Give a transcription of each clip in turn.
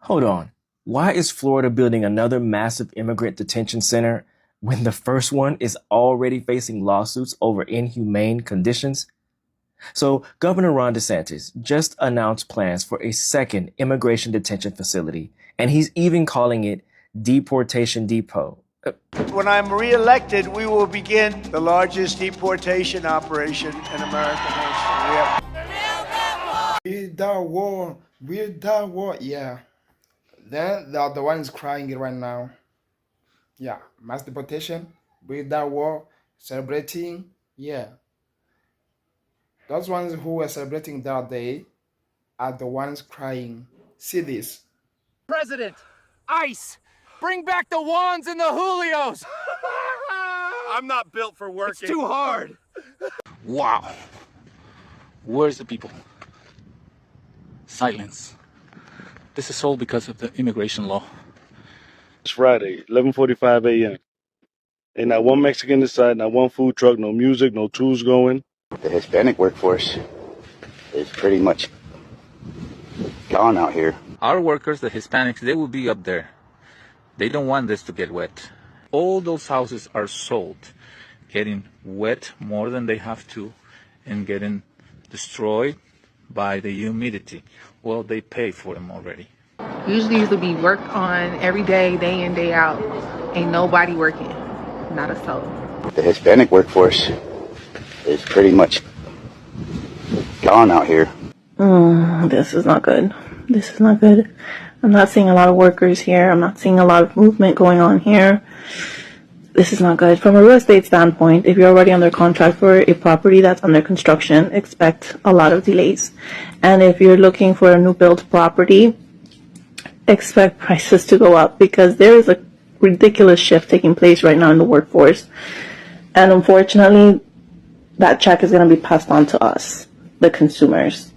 Hold on. Why is Florida building another massive immigrant detention center when the first one is already facing lawsuits over inhumane conditions? So Governor Ron DeSantis just announced plans for a second immigration detention facility, and he's even calling it Deportation Depot. When I'm reelected, we will begin the largest deportation operation in American history. Without war, yeah. Then the other one is crying right now. Yeah, mass deportation, without war, celebrating, yeah. Those ones who were celebrating that day are the ones crying. See this. President, ICE, bring back the Juans and the Julios. I'm not built for working. It's too hard. Wow. Where's the people? Silence. This is all because of the immigration law. It's Friday, 11:45 a.m. Ain't not one Mexican inside, not one food truck, no music, no tools going. The Hispanic workforce is pretty much gone out here. Our workers, the Hispanics, they will be up there. They don't want this to get wet. All those houses are sold, getting wet more than they have to and getting destroyed by the humidity. Well, they pay for them already. Usually used to be worked on every day in, day out. Ain't nobody working, not a soul. The Hispanic workforce is pretty much gone out here. This is not good. This is not good. I'm not seeing a lot of workers here. I'm not seeing a lot of movement going on here. This is not good. From a real estate standpoint, if you're already under contract for a property that's under construction, expect a lot of delays. And if you're looking for a new build property, expect prices to go up because there is a ridiculous shift taking place right now in the workforce. And unfortunately, that check is going to be passed on to us, the consumers.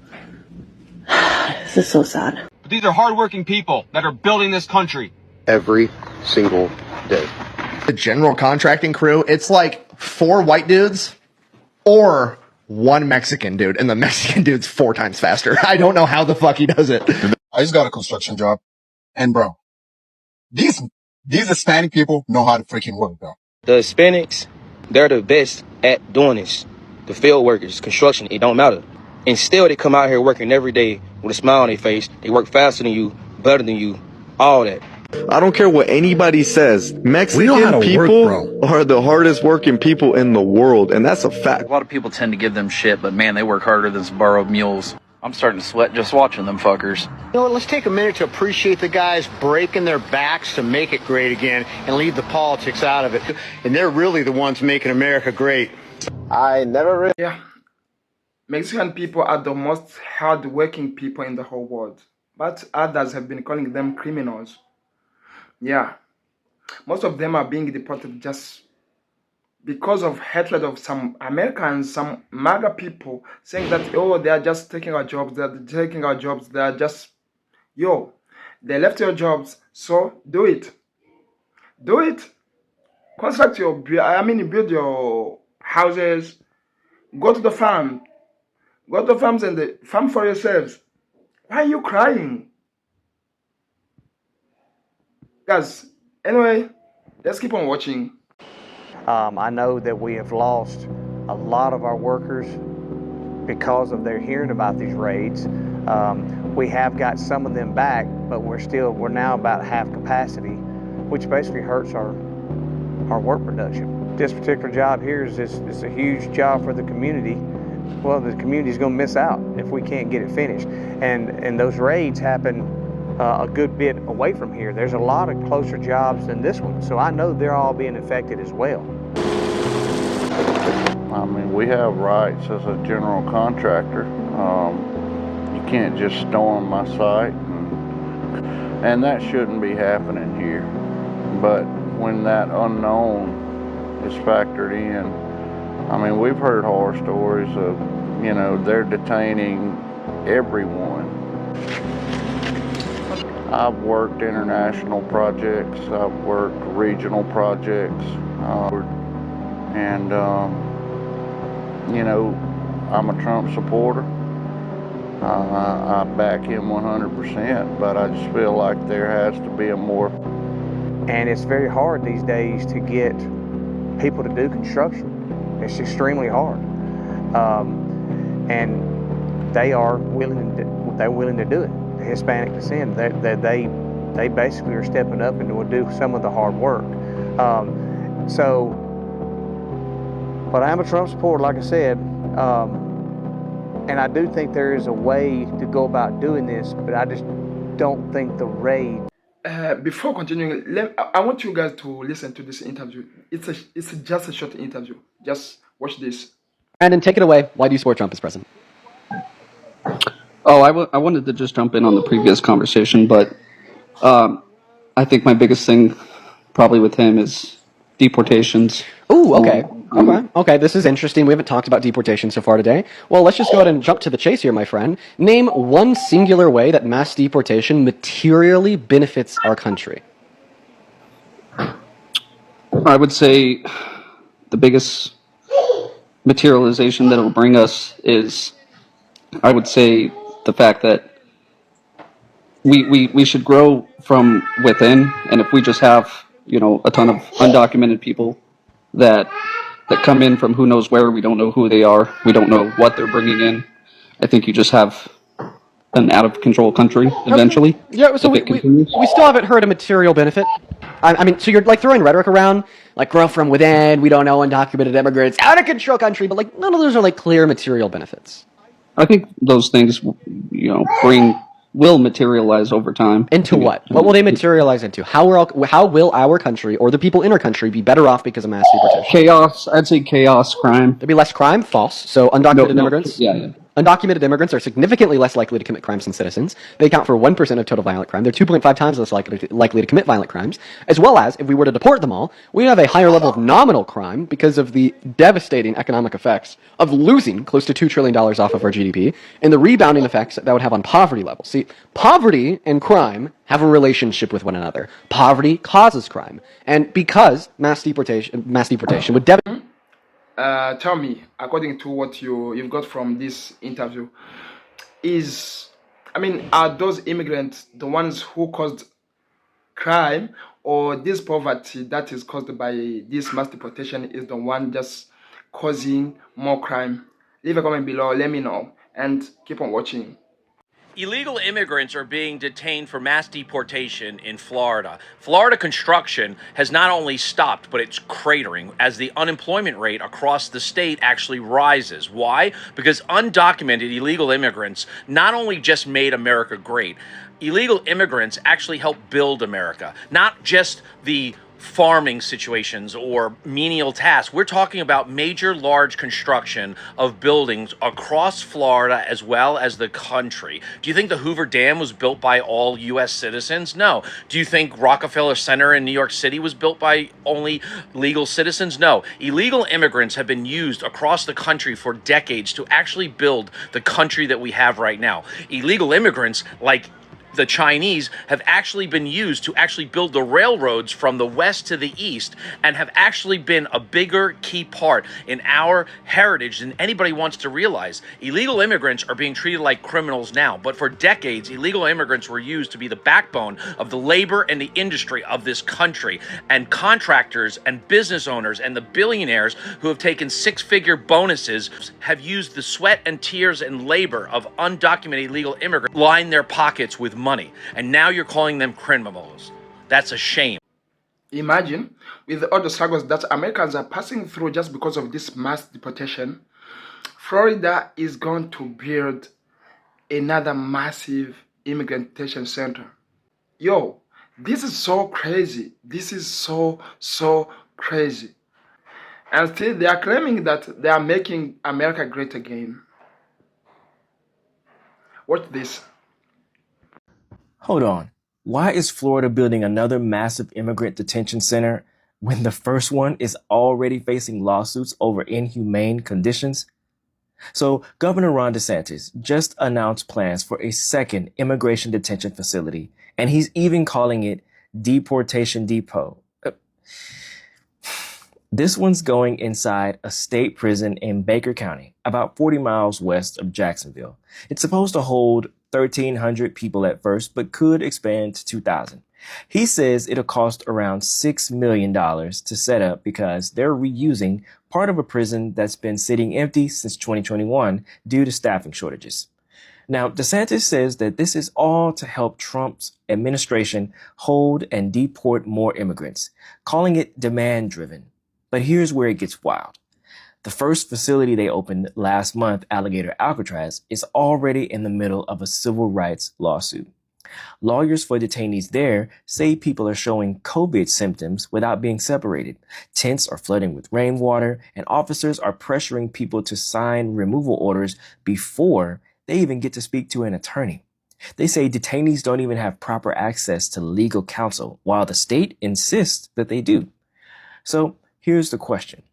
This is so sad. But these are hardworking people that are building this country. Every single day. The general contracting crew, it's like 4 white dudes or 1 Mexican dude, and the Mexican dude's 4 times faster. I don't know how the fuck he does it. I just got a construction job, and bro, these Hispanic people know how to freaking work, bro. The Hispanics, they're the best at doing this. The field workers, construction, it don't matter. And still they come out here working every day with a smile on their face. They work faster than you, better than you, all that. I don't care what anybody says. Mexican people are the hardest working people in the world, and that's a fact. A lot of people tend to give them shit, but man, they work harder than some borrowed mules. I'm starting to sweat just watching them fuckers. You know what, let's take a minute to appreciate the guys breaking their backs to make it great again and leave the politics out of it. And they're really the ones making America great. I never really... Yeah. Mexican people are the most hard-working people in the whole world. But others have been calling them criminals. Yeah. Most of them are being deported just because of hatred of some Americans, some Maga people, saying that, oh, they are just taking our jobs, they are just, yo, they left your jobs, so do it. Do it. Construct build your houses, go to the farm, go to the farms and farm for yourselves. Why are you crying? Guys, anyway, let's keep on watching. I know that we have lost a lot of our workers because of their hearing about these raids. We have got some of them back, but we're now about half capacity, which basically hurts our work production. This particular job here is a huge job for the community. Well, the community's going to miss out if we can't get it finished. And those raids happen a good bit away from here. There's a lot of closer jobs than this one, so I know they're all being affected as well. I mean, we have rights as a general contractor. You can't just storm my site, and that shouldn't be happening here. But when that unknown is factored in, I mean, we've heard horror stories of, you know, they're detaining everyone. I've worked international projects, I've worked regional projects, and you know, I'm a Trump supporter, I back him 100%, but I just feel like there has to be a more. And it's very hard these days to get people to do construction. It's extremely hard. And they are willing to do it. Hispanic descent, they basically are stepping up and will do some of the hard work. But I am a Trump supporter, like I said, and I do think there is a way to go about doing this, but I just don't think the raid. Before continuing, I want you guys to listen to this interview. It's just a short interview. Just watch this. Brandon, take it away. Why do you support Trump as president? Oh, I wanted to just jump in on the previous conversation, but I think my biggest thing probably with him is deportations. Ooh, okay. Okay, this is interesting. We haven't talked about deportation so far today. Well, let's just go ahead and jump to the chase here, my friend. Name one singular way that mass deportation materially benefits our country. I would say the biggest materialization that it will bring us is, I would say, the fact that we should grow from within, and if we just have, a ton of undocumented people that come in from who knows where, we don't know who they are, we don't know what they're bringing in, I think you just have an out of control country eventually. Yeah, so we still haven't heard a material benefit. I mean, so you're like throwing rhetoric around, like grow from within, we don't know undocumented immigrants, out of control country, but like none of those are like clear material benefits. I think those things, will materialize over time. Into what? What will they materialize into? How will our country or the people in our country be better off because of mass deportation? Chaos. I'd say chaos, crime. There'd be less crime? False. So undocumented immigrants? Yeah. Undocumented immigrants are significantly less likely to commit crimes than citizens. They account for 1% of total violent crime. They're 2.5 times less likely to commit violent crimes. As well as, if we were to deport them all, we have a higher level of nominal crime because of the devastating economic effects of losing close to $2 trillion off of our GDP and the rebounding effects that would have on poverty levels. See, poverty and crime have a relationship with one another. Poverty causes crime. And because mass deportation would devastate... Tell me, according to what you've got from this interview, are those immigrants the ones who caused crime, or this poverty that is caused by this mass deportation is the one just causing more crime? Leave a comment below, let me know, and keep on watching. Illegal immigrants are being detained for mass deportation in Florida. Florida construction has not only stopped, but it's cratering as the unemployment rate across the state actually rises. Why? Because undocumented illegal immigrants not only just made America great, illegal immigrants actually helped build America, not just the farming situations or menial tasks. We're talking about major large construction of buildings across Florida as well as the country. Do you think the Hoover Dam was built by all U.S. citizens? No. Do you think Rockefeller Center in New York City was built by only legal citizens? No. Illegal immigrants have been used across the country for decades to actually build the country that we have right now. Illegal immigrants, like the Chinese, have actually been used to actually build the railroads from the west to the east and have actually been a bigger key part in our heritage than anybody wants to realize. Illegal immigrants are being treated like criminals now, but for decades, illegal immigrants were used to be the backbone of the labor and the industry of this country. And contractors and business owners and the billionaires who have taken six-figure bonuses have used the sweat and tears and labor of undocumented illegal immigrants to line their pockets with money, and now you're calling them criminals. That's a shame. Imagine, with all the struggles that Americans are passing through just because of this mass deportation, Florida is going to build another massive immigrant detention center. Yo, this is so crazy. This is so crazy. And still they are claiming that they are making America great again. Watch this. Hold on. Why is Florida building another massive immigrant detention center when the first one is already facing lawsuits over inhumane conditions? So Governor Ron DeSantis just announced plans for a second immigration detention facility, and he's even calling it Deportation Depot. This one's going inside a state prison in Baker County, about 40 miles west of Jacksonville. It's supposed to hold 1,300 people at first, but could expand to 2,000. He says it'll cost around $6 million to set up because they're reusing part of a prison that's been sitting empty since 2021 due to staffing shortages. Now, DeSantis says that this is all to help Trump's administration hold and deport more immigrants, calling it demand-driven. But here's where it gets wild. The first facility they opened last month, Alligator Alcatraz, is already in the middle of a civil rights lawsuit. Lawyers for detainees there say people are showing COVID symptoms without being separated. Tents are flooding with rainwater, and officers are pressuring people to sign removal orders before they even get to speak to an attorney. They say detainees don't even have proper access to legal counsel, while the state insists that they do. So here's the question.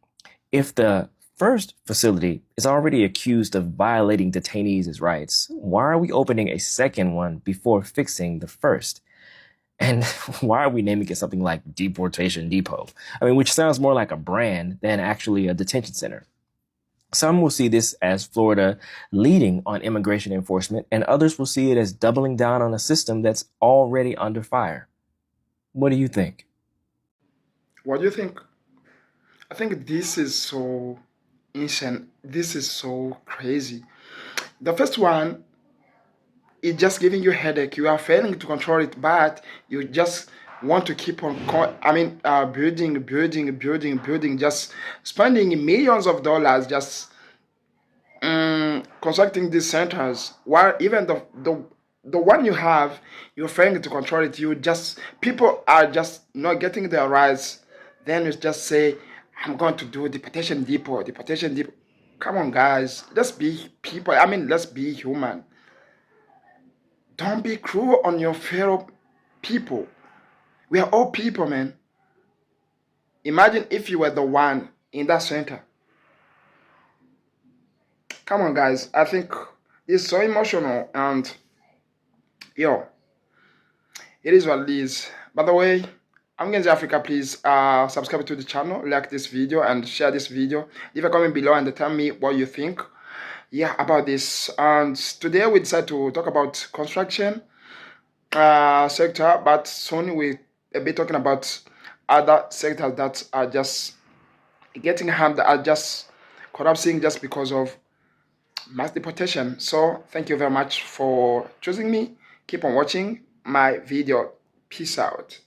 If the first facility is already accused of violating detainees' rights, why are we opening a second one before fixing the first? And why are we naming it something like Deportation Depot? I mean, which sounds more like a brand than actually a detention center. Some will see this as Florida leading on immigration enforcement, and others will see it as doubling down on a system that's already under fire. What do you think? What do you think? I think this is so insane. This is so crazy. The first one is just giving you a headache. You are failing to control it, but you just want to keep on, building, just spending millions of dollars, just constructing these centers. While even the one you have, you're failing to control it. People are just not getting their rights. Then you just say, I'm going to do deportation depot. Come on, guys. Let's be people. Let's be human. Don't be cruel on your fellow people. We are all people, man. Imagine if you were the one in that center. Come on, guys. I think it's so emotional, and it is what it is. By the way, I'm Genzi Africa. Please subscribe to the channel, like this video, and share this video. Leave a comment below and tell me what you think about this. And today we decided to talk about construction sector, but soon we'll be talking about other sectors that are just getting harmed, that are just collapsing just because of mass deportation. So thank you very much for choosing me. Keep on watching my video. Peace out.